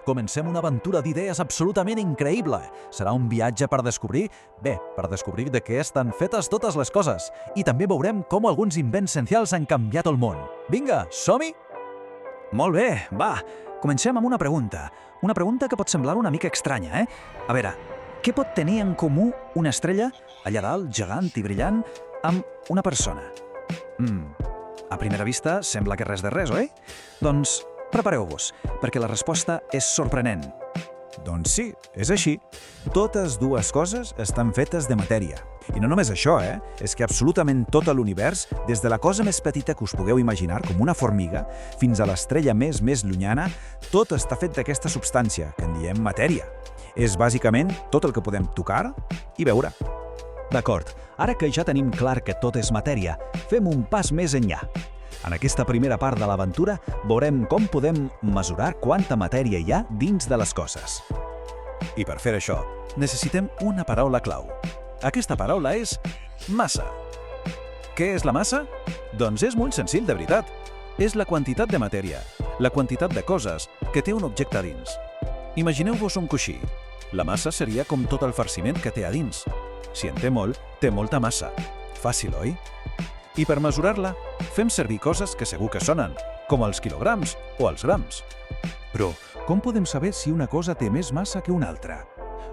Comencem una aventura d'idees absolutament increïble. Serà un viatge per descobrir de què estan fetes totes les coses. I també veurem com alguns invents essencials han canviat el món. Vinga, som-hi? Molt bé, va, comencem amb una pregunta. Una pregunta que pot semblar una mica estranya, A veure, què pot tenir en comú una estrella, allà dalt, gegant i brillant, amb una persona? A primera vista sembla que res de res, oi? Doncs prepareu-vos, perquè la resposta és sorprenent. Doncs sí, és així. Totes dues coses estan fetes de matèria. I no només això, És que absolutament tot l'univers, des de la cosa més petita que us pugueu imaginar, com una formiga, fins a l'estrella més llunyana, tot està fet d'aquesta substància, que en diem matèria. És bàsicament tot el que podem tocar i veure. D'acord, ara que ja tenim clar que tot és matèria, fem un pas més enllà. En aquesta primera part de l'aventura veurem com podem mesurar quanta matèria hi ha dins de les coses. I per fer això, necessitem una paraula clau. Aquesta paraula és massa. Què és la massa? Doncs és molt senzill, de veritat. És la quantitat de matèria, la quantitat de coses que té un objecte a dins. Imagineu-vos un coixí. La massa seria com tot el farciment que té a dins. Si en té molt, té molta massa. Fàcil, oi? I per mesurar-la, fem servir coses que segur que sonen, com els quilograms o els grams. Però com podem saber si una cosa té més massa que una altra?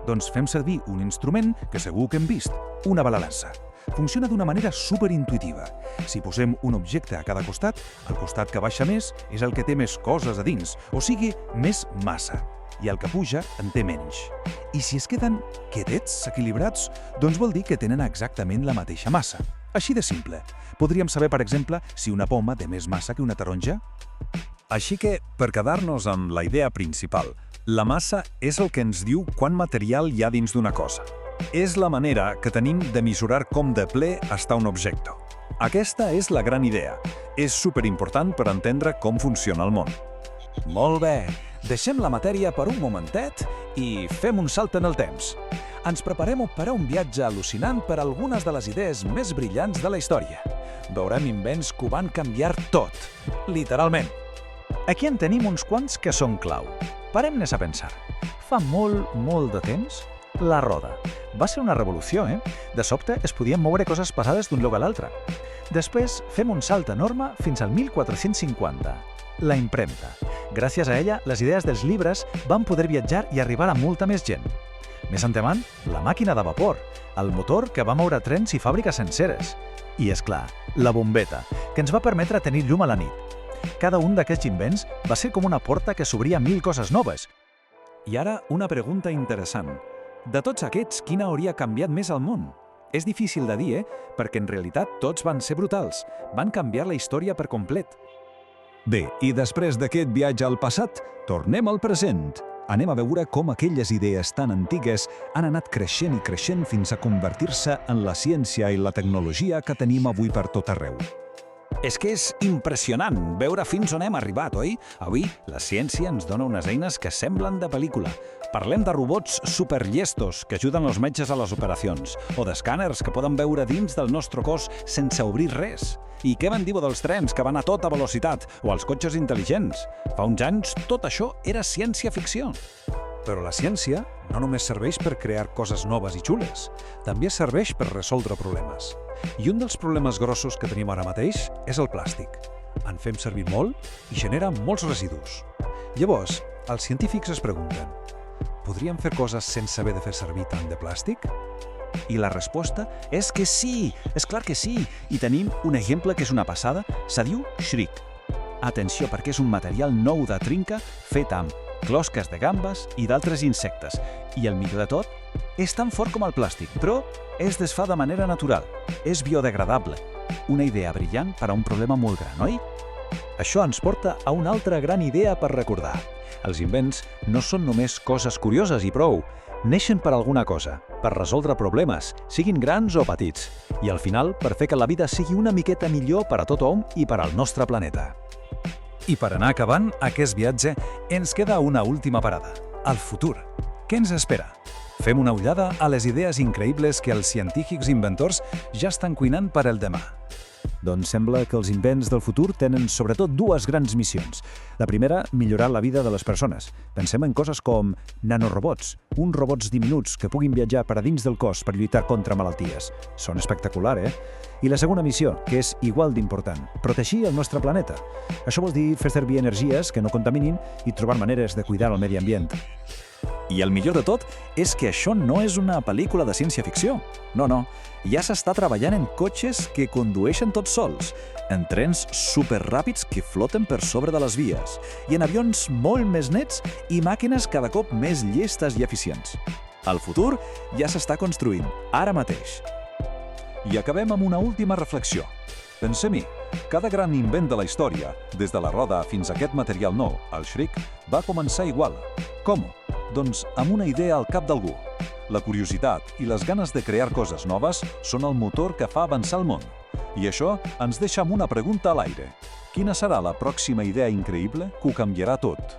Doncs fem servir un instrument que segur que hem vist, una balança. Funciona d'una manera superintuitiva. Si posem un objecte a cada costat, el costat que baixa més és el que té més coses a dins, o sigui, més massa. I el que puja en té menys. I si es queden quietets, equilibrats, doncs vol dir que tenen exactament la mateixa massa. Així de simple. Podríem saber, per exemple, si una poma té més massa que una taronja? Així que, per quedar-nos amb la idea principal, la massa és el que ens diu quant material hi ha dins d'una cosa. És la manera que tenim de mesurar com de ple està un objecte. Aquesta és la gran idea. És superimportant per entendre com funciona el món. Molt bé. Deixem la matèria per un momentet i fem un salt en el temps. Ens preparem per a un viatge al·lucinant per a algunes de les idees més brillants de la història. Veurem invents que ho van canviar tot, literalment. Aquí en tenim uns quants que són clau. Parem-nos a pensar. Fa molt de temps, la roda. Va ser una revolució, De sobte es podien moure coses pesades d'un lloc a l'altre. Després fem un salt enorme fins al 1450. La impremta. Gràcies a ella, les idees dels llibres van poder viatjar i arribar a molta més gent. Més endavant, la màquina de vapor, el motor que va moure trens i fàbriques senceres. I, és clar, la bombeta, que ens va permetre tenir llum a la nit. Cada un d'aquests invents va ser com una porta que s'obria a 1000 coses noves. I ara una pregunta interessant. De tots aquests, quin hauria canviat més el món? És difícil de dir, perquè en realitat tots van ser brutals. Van canviar la història per complet. Bé, i després d'aquest viatge al passat, tornem al present. Anem a veure com aquelles idees tan antigues han anat creixent i creixent fins a convertir-se en la ciència i la tecnologia que tenim avui per tot arreu. És que és impressionant veure fins on hem arribat, oi? Avui, la ciència ens dona unes eines que semblen de pel·lícula. Parlem de robots superllestos que ajuden els metges a les operacions, o d'escàners que poden veure dins del nostre cos sense obrir res. I què me'n diu dels trens que van a tota velocitat, o els cotxes intel·ligents? Fa uns anys tot això era ciència-ficció. Però la ciència no només serveix per crear coses noves i xules, també serveix per resoldre problemes. I un dels problemes grossos que tenim ara mateix és el plàstic. En fem servir molt i genera molts residus. Llavors, els científics es pregunten: podríem fer coses sense haver de fer servir tant de plàstic? I la resposta és que sí, és clar que sí. I tenim un exemple que és una passada, se diu Shriek. Atenció, perquè és un material nou de trinca fet amb closques de gambes i d'altres insectes. I el millor de tot, és tan fort com el plàstic, però es desfà de manera natural. És biodegradable. Una idea brillant per a un problema molt gran, oi? Això ens porta a una altra gran idea per recordar. Els invents no són només coses curioses i prou. Neixen per alguna cosa, per resoldre problemes, siguin grans o petits, i al final per fer que la vida sigui una miqueta millor per a tothom i per al nostre planeta. I per anar acabant aquest viatge, ens queda una última parada, el futur. Què ens espera? Fem una ullada a les idees increïbles que els científics inventors ja estan cuinant per al demà. Doncs sembla que els invents del futur tenen sobretot dues grans missions. La primera, millorar la vida de les persones. Pensem en coses com nanorobots, uns robots diminuts que puguin viatjar per a dins del cos per lluitar contra malalties. Són espectacular, eh? I la segona missió, que és igual d'important, protegir el nostre planeta. Això vol dir fer servir energies que no contaminin i trobar maneres de cuidar el medi ambient. I el millor de tot és que això no és una pel·lícula de ciència-ficció. No. Ja s'està treballant en cotxes que condueixen tots sols, en trens superràpids que floten per sobre de les vies, i en avions molt més nets i màquines cada cop més llestes i eficients. El futur ja s'està construint, ara mateix. I acabem amb una última reflexió. Pensem-hi, cada gran invent de la història, des de la roda fins a aquest material nou, el Shriek, va començar igual. Com? Doncs amb una idea al cap d'algú. La curiositat i les ganes de crear coses noves són el motor que fa avançar el món. I això ens deixa amb una pregunta a l'aire. Quina serà la pròxima idea increïble que ho canviarà tot?